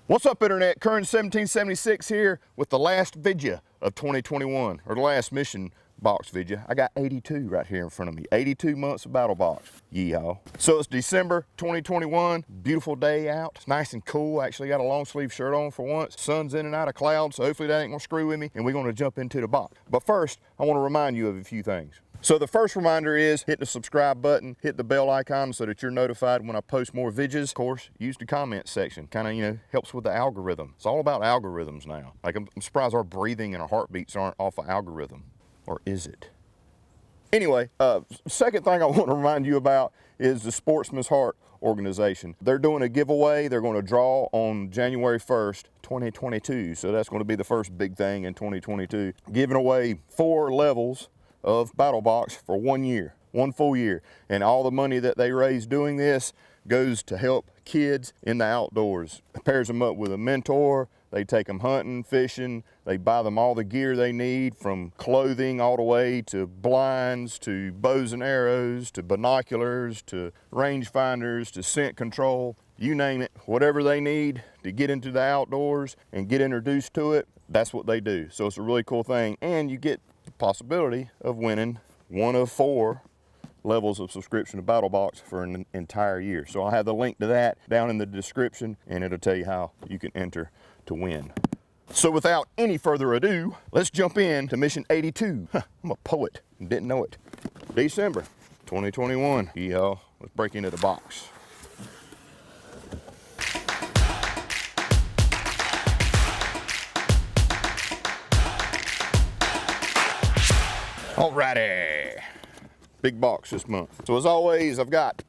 What's up, Internet? Current 1776 here with the last video of 2021, or the last mission box video. I got 82 right here in front of me. 82 months of Battlbox. Yeehaw. So it's December 2021. Beautiful day out. It's nice and cool. Actually got a long sleeve shirt on for once. Sun's in and out of clouds, so hopefully that ain't gonna screw with me, and we're gonna jump into the box. But first, I wanna remind you of a few things. So the first reminder is hit the subscribe button, hit the bell icon so that you're notified when I post more videos. Of course, use the comment section. Kind of, helps with the algorithm. It's all about algorithms now. Like, I'm surprised our breathing and our heartbeats aren't off of algorithm. Or is it? Anyway, second thing I want to remind you about is the Sportsman's Heart organization. They're doing a giveaway. They're going to draw on January 1st, 2022. So that's going to be the first big thing in 2022. Giving away 4 levels of Battlbox for 1 year, 1 full year. And all the money that they raise doing this goes to help kids in the outdoors. It pairs them up with a mentor. They take them hunting, fishing. They buy them all the gear they need, from clothing all the way to blinds, to bows and arrows, to binoculars, to range finders, to scent control. You name it, whatever they need to get into the outdoors and get introduced to it, that's what they do. So it's a really cool thing. And you get the possibility of winning 1 of 4 levels of subscription to Battlbox for an entire year. So I'll have the link to that down in the description, and it'll tell you how you can enter to win. So without any further ado, let's jump in to mission 82. I'm a poet and didn't know it. December 2021. Y'all, let's break into the box. Alrighty, big box this month. So as always, I've got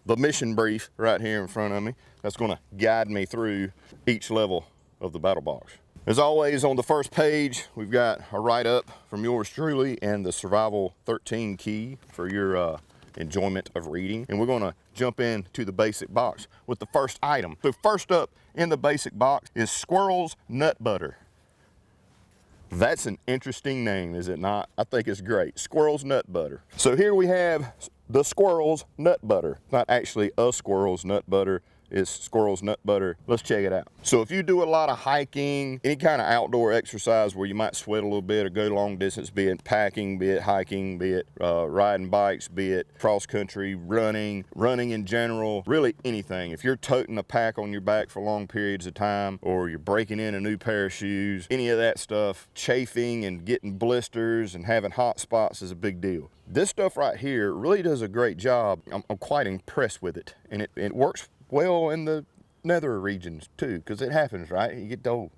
the mission brief right here in front of me. That's gonna guide me through each level of the Battlbox. As always, on the first page, we've got a write-up from yours truly and the Survival 13 key for your enjoyment of reading. And we're gonna jump into the basic box with the first item. So first up in the basic box is Squirrel's Nut Butter. That's an interesting name, is it not? I think it's great. Squirrel's Nut Butter. So here we have the Squirrel's Nut Butter. Not actually a squirrel's nut butter, it's Squirrel's Nut Butter. Let's check it out. So if you do a lot of hiking, any kind of outdoor exercise where you might sweat a little bit or go long distance, be it packing, be it hiking, be it riding bikes, be it cross country, running in general, really anything. If you're toting a pack on your back for long periods of time, or you're breaking in a new pair of shoes, any of that stuff, chafing and getting blisters and having hot spots is a big deal. This stuff right here really does a great job. I'm quite impressed with it, and it works well in the nether regions too, because it happens, right? You get the old,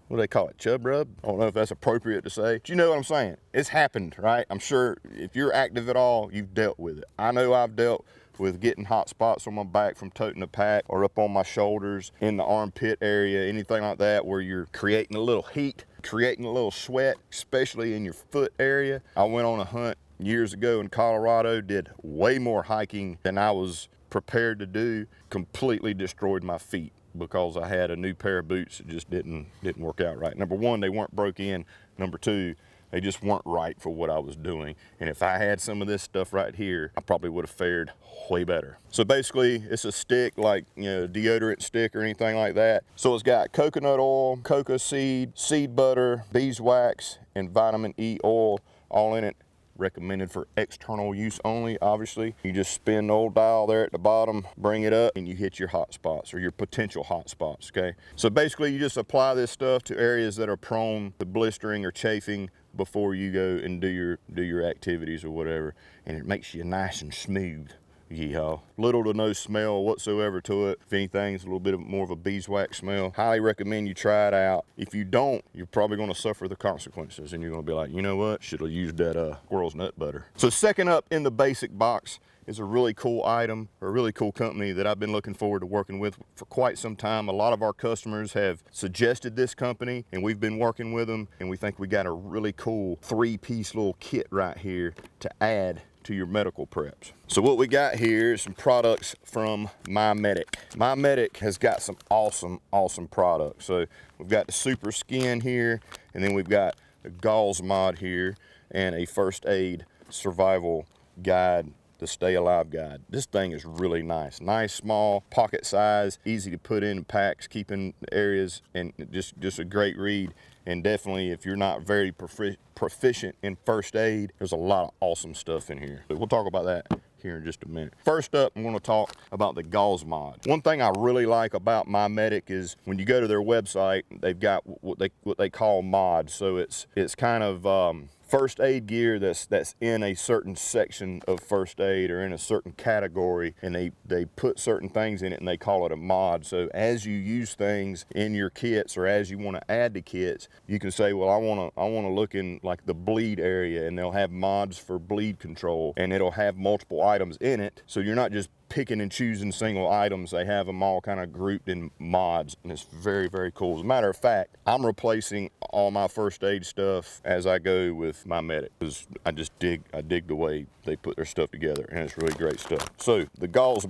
what do they call it, chub rub? I don't know if that's appropriate to say, but you know what I'm saying. It's happened, right? I'm sure if you're active at all, you've dealt with it. I know I've dealt with getting hot spots on my back from toting a pack, or up on my shoulders, in the armpit area, anything like that, where you're creating a little heat, creating a little sweat, especially in your foot area. I went on a hunt years ago in Colorado, did way more hiking than I was prepared to do, completely destroyed my feet because I had a new pair of boots that just didn't work out right. Number one, they weren't broke in. Number two, they just weren't right for what I was doing. And if I had some of this stuff right here, I probably would have fared way better. So basically, it's a stick, like, deodorant stick or anything like that. So it's got coconut oil, cocoa seed, seed butter, beeswax, and vitamin E oil all in it. Recommended for external use only, obviously. You just spin the old dial there at the bottom, bring it up, and you hit your hot spots, or your potential hot spots, okay? So basically, you just apply this stuff to areas that are prone to blistering or chafing before you go and do your activities or whatever, and it makes you nice and smooth. Yeehaw. Little to no smell whatsoever to it. If anything, it's a little bit more of a beeswax smell. Highly recommend you try it out. If you don't, you're probably going to suffer the consequences, and you're going to be like, you know what, should have used that Squirrel's Nut Butter. So second up in the basic box is a really cool item, or a really cool company that I've been looking forward to working with for quite some time. A lot of our customers have suggested this company, and we've been working with them, and we think we got a really cool 3-piece little kit right here to add to your medical preps. So what we got here is some products from MyMedic. MyMedic has got some awesome products. So we've got the Super Skin here, and then we've got the Gauze Mod here, and a first aid survival guide the Stay Alive Guide. This thing is really nice. Nice, small, pocket size, easy to put in packs, keep in areas, and just a great read. And definitely, if you're not very proficient in first aid, there's a lot of awesome stuff in here. But we'll talk about that here in just a minute. First up, I'm going to talk about the gauze mod. One thing I really like about MyMedic is when you go to their website, they've got what they call mods. So it's kind of first aid gear that's in a certain section of first aid or in a certain category, and they put certain things in it and they call it a mod. So as you use things in your kits or as you want to add to kits, you can say, well, I want to look in like the bleed area, and they'll have mods for bleed control, and it'll have multiple items in it. So you're not just picking and choosing single items. They have them all kind of grouped in mods, and it's very, very cool. As a matter of fact, I'm replacing all my first aid stuff as I go with MyMedic, because I dig the way they put their stuff together, and it's really great stuff. So the gauze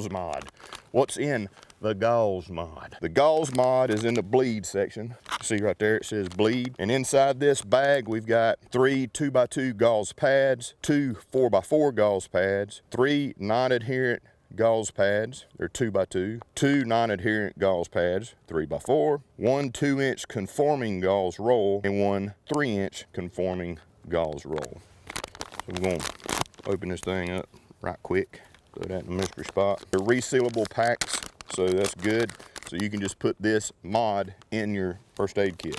mod. What's in the gauze mod? The gauze mod is in the bleed section. See right there, it says bleed. And inside this bag, we've got 3 2x2 gauze pads, 2 4x4 gauze pads, 3 non-adherent gauze pads, they're 2x2, 2 non-adherent gauze pads, 3x4, 1 2-inch conforming gauze roll, and 1 3-inch conforming gauze roll. So we're going to open this thing up right quick. Throw that in the mystery spot. They're resealable packs, so that's good. So you can just put this mod in your first aid kit.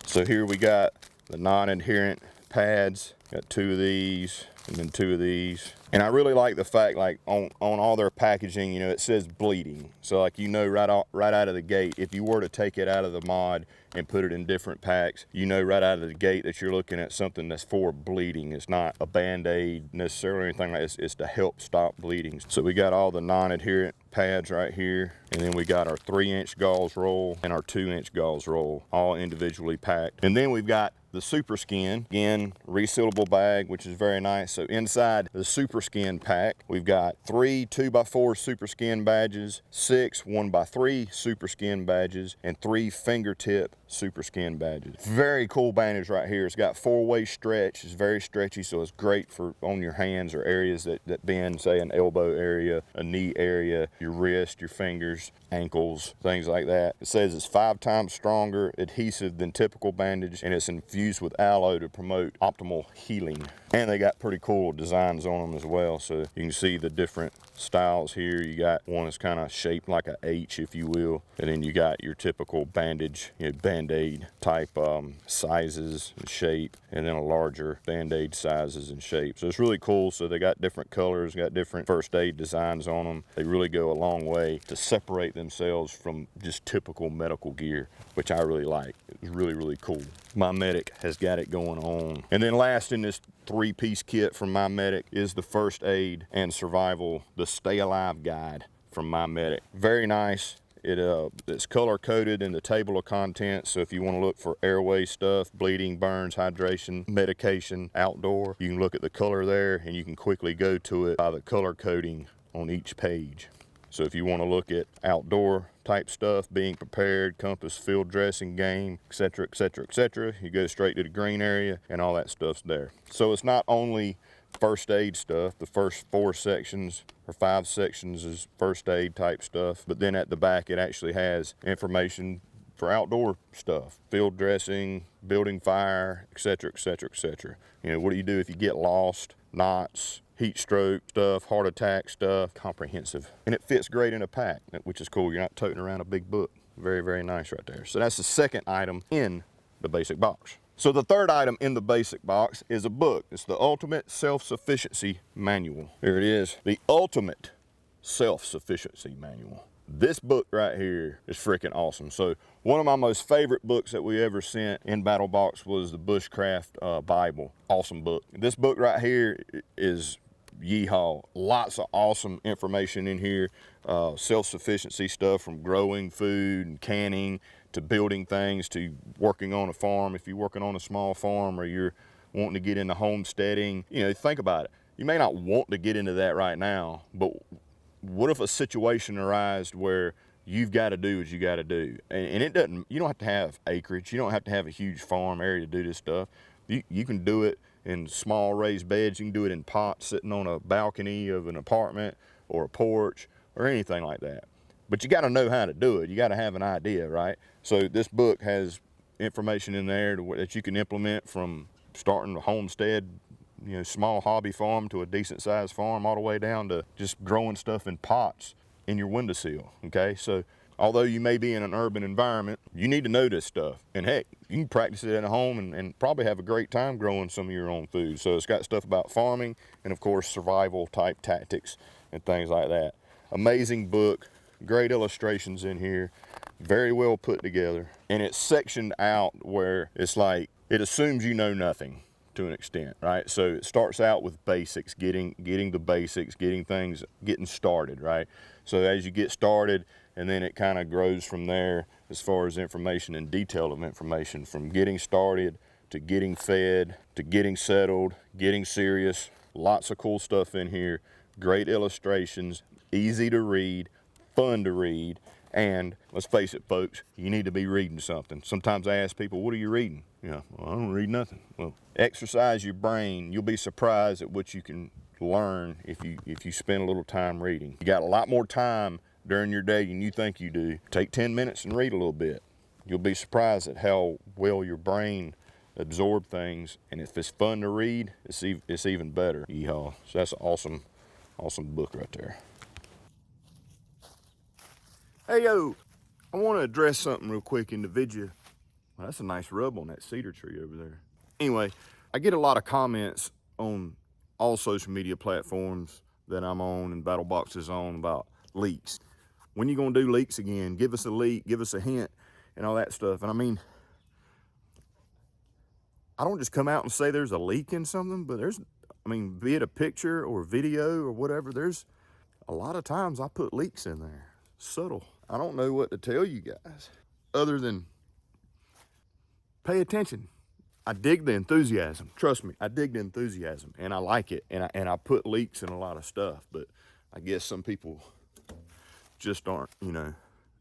So here we got the non-adherent pads. Got 2 of these and then 2 of these. And I really like the fact, like on all their packaging, you know, it says bleeding. So like, you know, right out of the gate, if you were to take it out of the mod and put it in different packs, you know right out of the gate that you're looking at something that's for bleeding. It's not a Band-Aid necessarily or anything like this. It's to help stop bleeding. So we got all the non-adherent pads right here, and then we got our 3-inch gauze roll and our 2-inch gauze roll, all individually packed. And then we've got the Super Skin, again, resealable bag, which is very nice. So inside the Super Skin pack, we've got 3 2x4 Super Skin badges, 6 1x3 Super Skin badges, and 3 fingertip Super Skin badges. Very cool bandage right here. It's got 4-way stretch. It's very stretchy, so it's great for on your hands or areas that bend, say an elbow area, a knee area, your wrist, your fingers, ankles, things like that. It says it's 5 times stronger adhesive than typical bandage, and it's infused with aloe to promote optimal healing. And they got pretty cool designs on them as well. So you can see the different styles here. You got one that's kind of shaped like a H, if you will, and then you got your typical bandage, you know, Band-Aid type sizes and shape, and then a larger Band-Aid sizes and shape. So it's really cool. So they got different colors, got different first aid designs on them. They really go a long way to separate themselves from just typical medical gear, which I really like. It's really, really cool. MyMedic has got it going on. And then last in this 3-piece kit from MyMedic is the first aid and survival, the Stay Alive Guide from MyMedic. Very nice. It's color coded in the table of contents, so if you want to look for airway stuff, bleeding, burns, hydration, medication, outdoor, you can look at the color there, and you can quickly go to it by the color coding on each page. So if you want to look at outdoor type stuff, being prepared, compass, field dressing, game, etc., etc., etc., you go straight to the green area, and all that stuff's there. So it's not only first aid stuff. The first 4 sections or 5 sections is first aid type stuff, but then at the back it actually has information for outdoor stuff, field dressing, building fire, etc., etc., etc. You know, what do you do if you get lost, knots, heat stroke stuff, heart attack stuff, comprehensive. And it fits great in a pack, which is cool. You're not toting around a big book. Very, very nice right there. So that's the second item in the basic box. So the third item in the basic box is a book. It's the Ultimate Self-Sufficiency Manual. Here it is, the Ultimate Self-Sufficiency Manual. This book right here is freaking awesome. So one of my most favorite books that we ever sent in Battlbox was the Bushcraft Bible. Awesome book. This book right here is yeehaw. Lots of awesome information in here. Self-sufficiency stuff from growing food and canning to building things to working on a farm. If you're working on a small farm or you're wanting to get into homesteading, you know, think about it. You may not want to get into that right now, but what if a situation arises where you've got to do what you got to do? And it doesn't, you don't have to have acreage. You don't have to have a huge farm area to do this stuff. You can do it in small raised beds. You can do it in pots sitting on a balcony of an apartment or a porch or anything like that. But you got to know how to do it. You got to have an idea, right? So this book has information in there that you can implement, from starting a homestead, you know, small hobby farm, to a decent sized farm, all the way down to just growing stuff in pots in your windowsill, okay? So although you may be in an urban environment, you need to know this stuff. And heck, you can practice it at home and probably have a great time growing some of your own food. So it's got stuff about farming and, of course, survival type tactics and things like that. Amazing book, great illustrations in here, very well put together. And it's sectioned out where it's like, it assumes you know nothing to an extent, right? So it starts out with basics, getting the basics, getting started, right? So as you get started, and then it kind of grows from there as far as information and detail of information, from getting started to getting fed to getting settled, getting serious. Lots of cool stuff in here, great illustrations, easy to read, fun to read. And let's face it, folks, you need to be reading something. Sometimes I ask people, what are you reading? You know, well, I don't read nothing. Well, exercise your brain. You'll be surprised at what you can learn if you spend a little time reading. You got a lot more time during your day than you think you do. Take 10 minutes and read a little bit. You'll be surprised at how well your brain absorbs things. And if it's fun to read, it's even better. Yeehaw. So that's an awesome book right there. Hey, yo, I want to address something real quick in the video. Well, that's a nice rub on that cedar tree over there. Anyway, I get a lot of comments on all social media platforms that I'm on and Battlbox is on about leaks. When you gonna do leaks again? Give us a leak, give us a hint, and all that stuff. And I mean, I don't just come out and say there's a leak in something, but be it a picture or video or whatever, there's a lot of times I put leaks in there. Subtle. I don't know what to tell you guys other than pay attention. I dig the enthusiasm. Trust me, I dig the enthusiasm and I like it. And I put leaks in a lot of stuff, but I guess some people just aren't,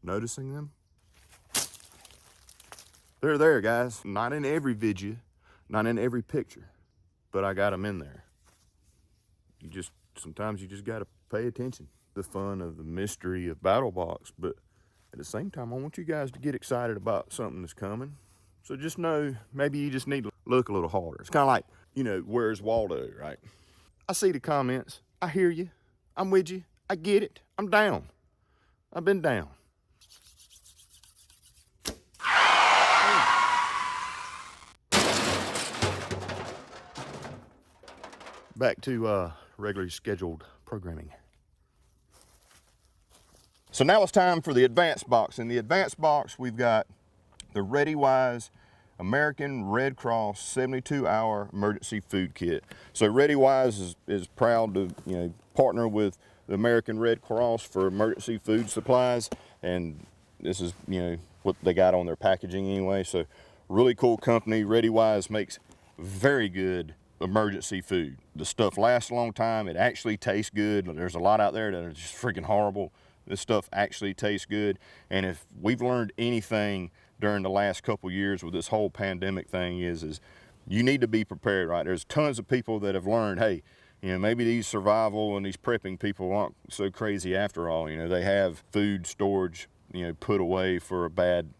noticing them. They're there, guys. Not in every video, not in every picture, but I got them in there. Sometimes you just got to pay attention. The fun of the mystery of Battlbox, but at the same time, I want you guys to get excited about something that's coming. So just know, maybe you just need to look a little harder. It's kind of like, where's Waldo, right? I see the comments. I hear you. I'm with you. I get it. I'm down. I've been down. Back to regularly scheduled programming. So now it's time for the advanced box. In the advanced box, we've got the ReadyWise American Red Cross 72-hour emergency food kit. So ReadyWise is proud to partner with the American Red Cross for emergency food supplies, and this is what they got on their packaging anyway. So really cool company. ReadyWise makes very good emergency food. The stuff lasts a long time. It actually tastes good. There's a lot out there that are just freaking horrible. This stuff actually tastes good. And if we've learned anything during the last couple years with this whole pandemic thing is you need to be prepared, right? There's tons of people that have learned, hey, maybe these survival and these prepping people aren't so crazy after all. They have food storage, put away for a bad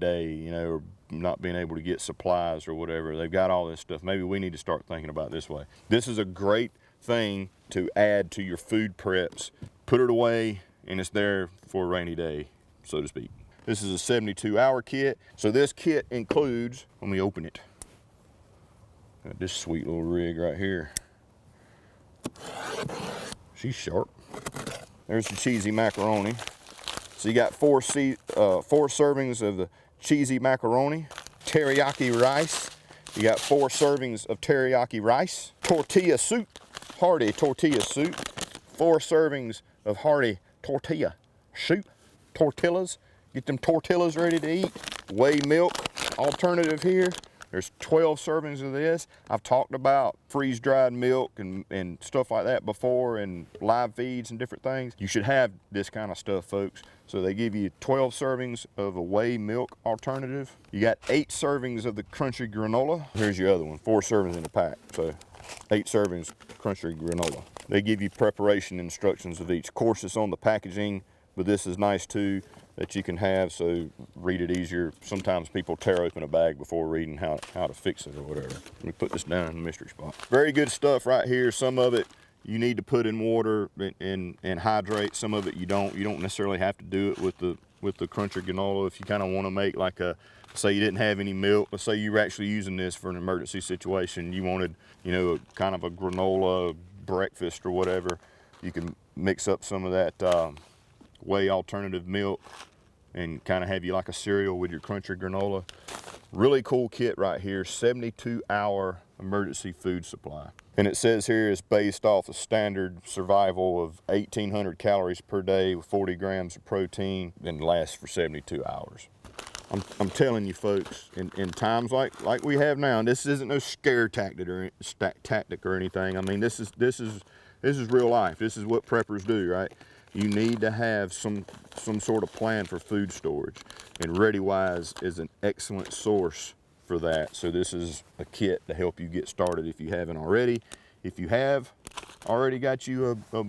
day, or not being able to get supplies or whatever. They've got all this stuff. Maybe we need to start thinking about it this way. This is a great thing to add to your food preps. Put it away, and it's there for a rainy day, so to speak. This is a 72-hour kit. So this kit includes, let me open it. Got this sweet little rig right here. She's sharp. There's the cheesy macaroni. So you got four servings of the cheesy macaroni, teriyaki rice. You got 4 servings of teriyaki rice, tortilla soup, hearty tortilla soup, 4 servings of hearty tortilla soup, tortillas. Get them tortillas ready to eat. Whey milk alternative here. There's 12 servings of this. I've talked about freeze-dried milk and stuff like that before, and live feeds and different things. You should have this kind of stuff, folks. So they give you 12 servings of a whey milk alternative. You got 8 servings of the crunchy granola. Here's your other one, 4 servings in a pack. So 8 servings crunchy granola. They give you preparation instructions of each. Of course, it's on the packaging, but this is nice too, that you can have, so read it easier. Sometimes people tear open a bag before reading how to fix it or whatever. Let me put this down in the mystery spot. Very good stuff right here. Some of it you need to put in water and hydrate. Some of it you don't. You don't necessarily have to do it with the crunchy granola. If you kind of want to make like a, say you didn't have any milk, let's say you were actually using this for an emergency situation, you wanted, you know, kind of a granola breakfast or whatever, you can mix up some of that whey alternative milk and kind of have you like a cereal with your crunchy granola. Really cool kit right here, 72-hour emergency food supply. And it says here it's based off a standard survival of 1,800 calories per day with 40 grams of protein and lasts for 72 hours. I'm telling you folks, in times like we have now, and this isn't no scare tactic or anything. I mean, this is real life. This is what preppers do, right? You need to have some sort of plan for food storage, and ReadyWise is an excellent source for that. So this is a kit to help you get started if you haven't already. If you have already got you a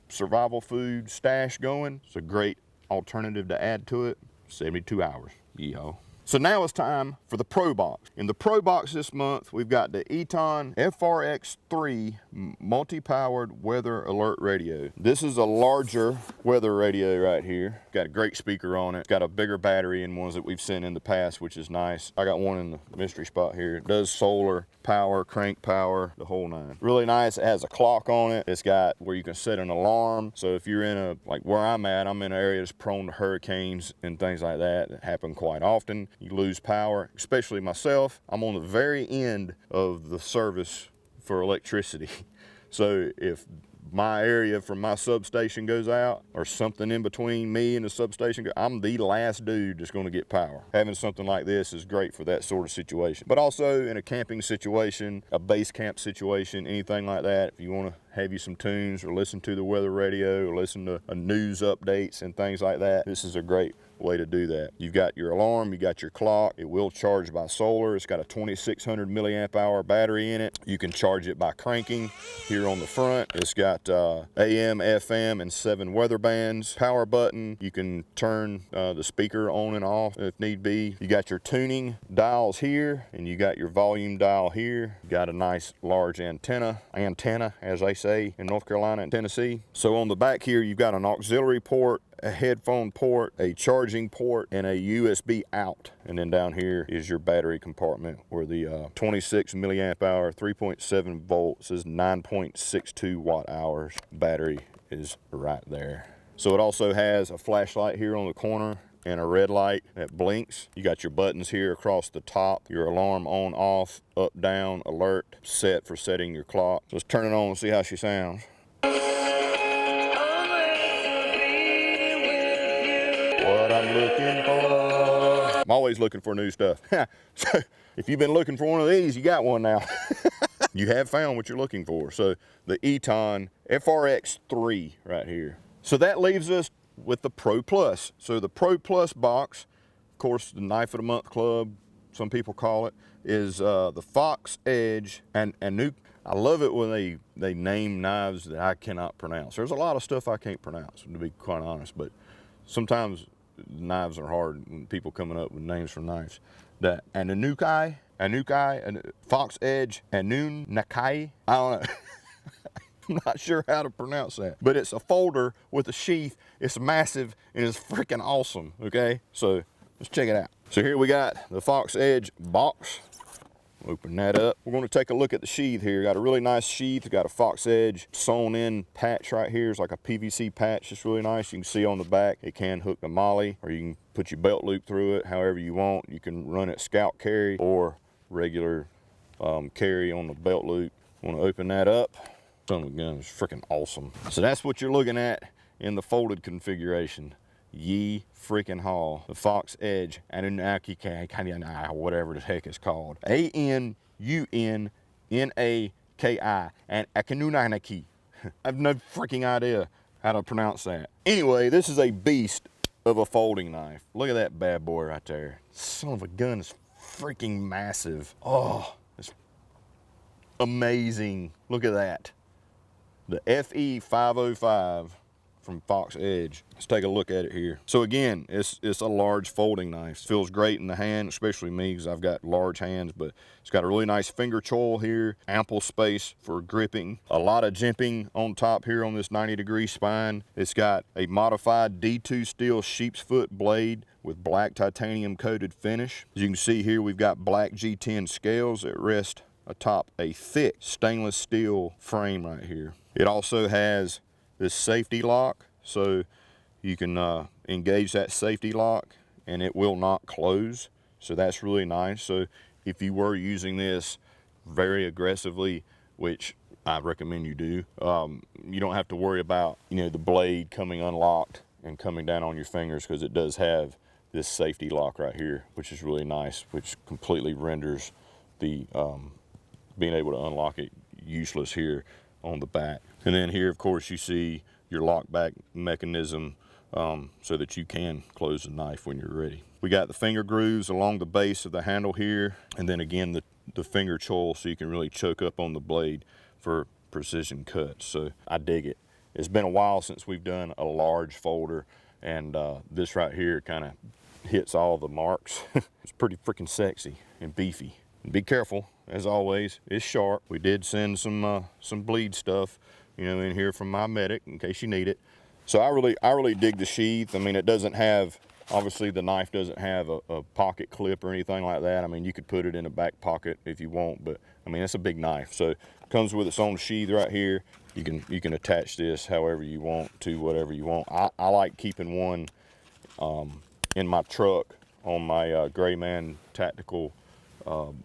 survival food stash going, it's a great alternative to add to it. 72 hours. Yeehaw. So now it's time for the Pro Box. In the Pro Box this month, we've got the Eton FRX3 multi-powered weather alert radio. This is a larger weather radio right here. Got a great speaker on it. Got a bigger battery than ones that we've seen in the past, which is nice. I got one in the mystery spot here. It does solar power, crank power, the whole nine. Really nice. It has a clock on it. It's got where you can set an alarm. So if you're in a, like where I'm at, I'm in an area that's prone to hurricanes and things like that happen quite often. You lose power, especially myself. I'm on the very end of the service for electricity. So if my area from my substation goes out or something in between me and the substation, I'm the last dude that's going to get power. Having something like this is great for that sort of situation. But also in a camping situation, a base camp situation, anything like that, if you want to have you some tunes or listen to the weather radio or listen to news updates and things like that, this is a great way to do that. You've got your alarm, you got your clock. It will charge by solar. It's got a 2600 milliamp hour battery in it. You can charge it by cranking here on the front. It's got AM, FM, and 7 weather bands. Power button. You can turn the speaker on and off if need be. You got your tuning dials here, and you got your volume dial here. You got a nice large antenna as they say in North Carolina and Tennessee. So on the back here, you've got an auxiliary port, a headphone port, a charging port, and a USB out. And then down here is your battery compartment where the 26 milliamp hour, 3.7 volts is 9.62 watt hours battery is right there. So it also has a flashlight here on the corner and a red light that blinks. You got your buttons here across the top, your alarm on, off, up, down, alert, set for setting your clock. So let's turn it on and see how she sounds. What I'm looking for. I'm always looking for new stuff. So if you've been looking for one of these, you got one now. You have found what you're looking for. So the Eton FRX3 right here. So that leaves us with the Pro Plus. So the Pro Plus box, of course, the Knife of the Month Club, some people call it, is the Fox Edge and new. I love it when they name knives that I cannot pronounce. There's a lot of stuff I can't pronounce, to be quite honest, but sometimes knives are hard when people coming up with names for knives. The Anukai, Fox Edge, Anunakai. I don't know. I'm not sure how to pronounce that, but it's a folder with a sheath. It's massive and it's freaking awesome. Okay, so let's check it out. So here we got the Fox Edge box. Open that up. We're going to take a look at the sheath here. Got a really nice sheath. Got a Fox Edge sewn in patch right here. It's like a PVC patch. It's really nice. You can see on the back it can hook the molly, or you can put your belt loop through it however you want. You can run it scout carry or regular carry on the belt loop. Want to open that up. Son of a gun is freaking awesome. So that's what you're looking at in the folded configuration. ye freaking haul. The Fox Edge Anunnaki, whatever the heck it's called. Anunnaki and Anunnaki. I have no freaking idea how to pronounce that. Anyway, this is a beast of a folding knife. Look at that bad boy right there. Son of a gun is freaking massive. Oh, it's amazing. Look at that. The FE505 from Fox Edge. Let's take a look at it here. So again, it's a large folding knife. It feels great in the hand, especially me because I've got large hands, but it's got a really nice finger choil here, ample space for gripping, a lot of jimping on top here on this 90-degree spine. It's got a modified D2 steel sheep's foot blade with black titanium coated finish. As you can see here, we've got black G10 scales that rest atop a thick stainless steel frame right here. It also has this safety lock, so you can engage that safety lock and it will not close. So that's really nice. So if you were using this very aggressively, which I recommend you do, you don't have to worry about, the blade coming unlocked and coming down on your fingers, because it does have this safety lock right here, which is really nice, which completely renders the being able to unlock it useless here on the back. And then here, of course, you see your lock back mechanism so that you can close the knife when you're ready. We got the finger grooves along the base of the handle here, and then again the finger choil, so you can really choke up on the blade for precision cuts. So I dig it. It's been a while since we've done a large folder, and this right here kind of hits all the marks. It's pretty freaking sexy and beefy. And be careful, as always, it's sharp. We did send some bleed stuff, in here from MyMedic in case you need it. So I really dig the sheath. I mean, it doesn't have, obviously the knife doesn't have a pocket clip or anything like that. I mean, you could put it in a back pocket if you want, but I mean, it's a big knife. So it comes with its own sheath right here. You can attach this however you want to whatever you want. I like keeping one in my truck on my Gray Man tactical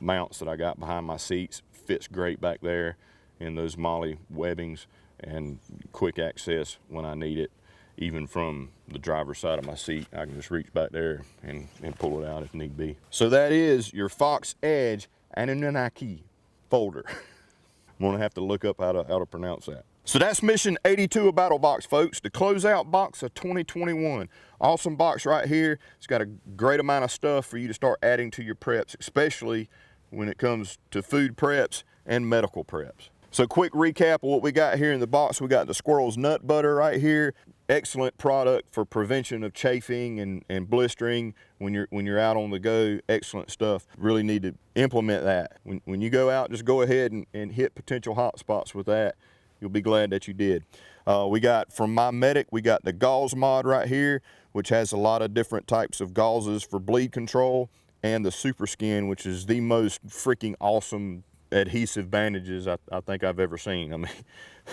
mounts that I got behind my seats. Fits great back there in those MOLLE webbings, and quick access when I need it. Even from the driver's side of my seat, I can just reach back there and pull it out if need be. So that is your Fox Edge Anunnaki folder. I'm gonna have to look up how to pronounce that. So that's mission 82 of Battlbox, folks, the closeout box of 2021. Awesome box right here. It's got a great amount of stuff for you to start adding to your preps, especially when it comes to food preps and medical preps. So quick recap of what we got here in the box. We got the Squirrel's Nut Butter right here. Excellent product for prevention of chafing and blistering when you're out on the go. Excellent stuff. Really need to implement that. When you go out, just go ahead and hit potential hot spots with that. You'll be glad that you did. We got from MyMedic, we got the gauze mod right here, which has a lot of different types of gauzes for bleed control, and the Super Skin, which is the most freaking awesome adhesive bandages I think I've ever seen. I mean,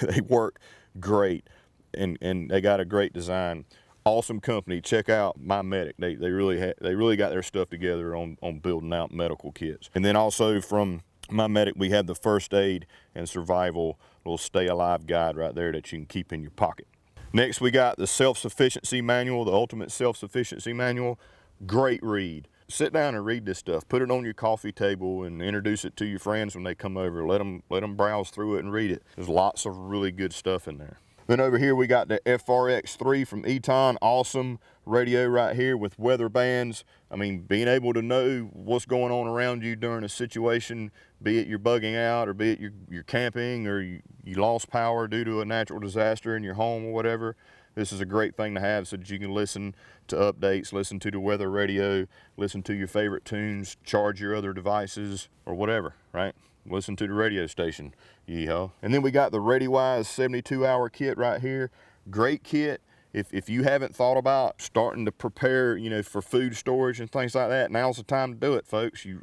they work great, and they got a great design. Awesome company. Check out MyMedic. They really got their stuff together on building out medical kits. And then also from MyMedic, we have the first aid and survival little stay alive guide right there that you can keep in your pocket. Next, we got the self-sufficiency manual, the ultimate self-sufficiency manual. Great read. Sit down and read this stuff. Put it on your coffee table and introduce it to your friends when they come over. Let them browse through it and read it. There's lots of really good stuff in there. Then over here we got the FRX3 from Eton. Awesome radio right here with weather bands. I mean, being able to know what's going on around you during a situation, be it you're bugging out, or be it you're camping, or you lost power due to a natural disaster in your home or whatever. This is a great thing to have so that you can listen to updates, listen to the weather radio, listen to your favorite tunes, charge your other devices, or whatever, right? Listen to the radio station, yeehaw. And then we got the ReadyWise 72-hour kit right here. Great kit. If you haven't thought about starting to prepare, for food storage and things like that, now's the time to do it, folks. You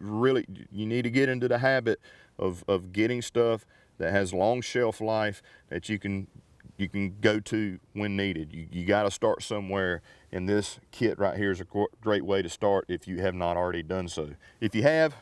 need to get into the habit of getting stuff that has long shelf life that you can go to when needed. You got to start somewhere, and this kit right here is a great way to start if you have not already done so. If you have,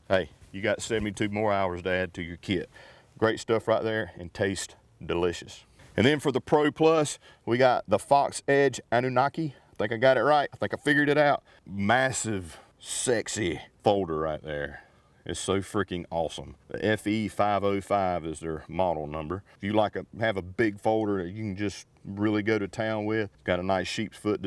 hey, you got 72 more hours to add to your kit. Great stuff right there, and taste delicious. And then for the Pro Plus, we got the Fox Edge Anunnaki I think I got it right. I think I figured it out. Massive, sexy folder right there. It's so freaking awesome. The FE505 is their model number. If you have a big folder that you can just really go to town with, it's got a nice sheep's foot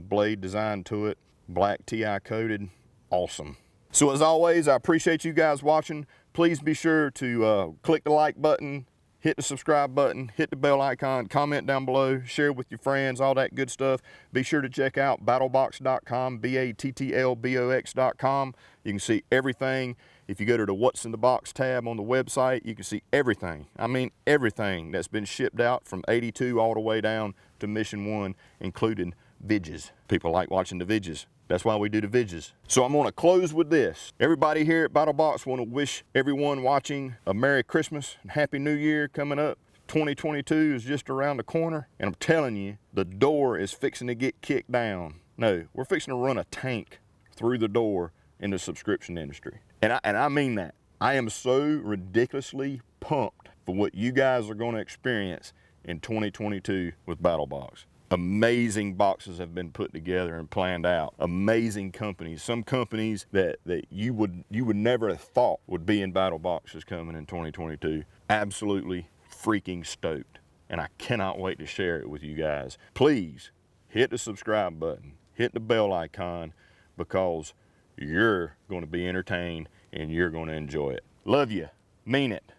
blade design to it, black TI coated, awesome. So as always, I appreciate you guys watching. Please be sure to click the like button, hit the subscribe button, hit the bell icon, comment down below, share with your friends, all that good stuff. Be sure to check out battlbox.com, battlbox.com. You can see everything. If you go to the What's in the Box tab on the website, you can see everything. I mean everything that's been shipped out from 82 all the way down to Mission 1, including vidges. People like watching the vidges. That's why we do the vidges. So I'm gonna close with this. Everybody here at Battlbox wanna wish everyone watching a Merry Christmas and Happy New Year coming up. 2022 is just around the corner, and I'm telling you, the door is fixing to get kicked down. No, we're fixing to run a tank through the door in the subscription industry. And I mean that. I am so ridiculously pumped for what you guys are gonna experience in 2022 with Battlbox. Amazing boxes have been put together and planned out. Amazing companies. Some companies that you would never have thought would be in Battlboxes coming in 2022. Absolutely freaking stoked. And I cannot wait to share it with you guys. Please hit the subscribe button, hit the bell icon, because you're going to be entertained and you're going to enjoy it. Love you. Mean it.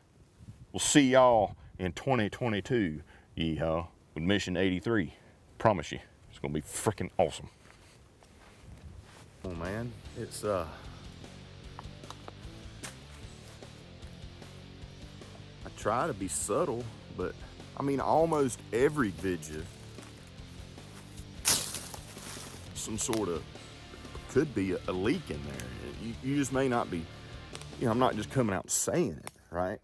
We'll see y'all in 2022. Yeehaw. With Mission 83. Promise you, it's gonna be freaking awesome. Oh man, it's I try to be subtle, but I mean almost every vidya, some sort of, could be a leak in there. You just may not be, I'm not just coming out saying it, right?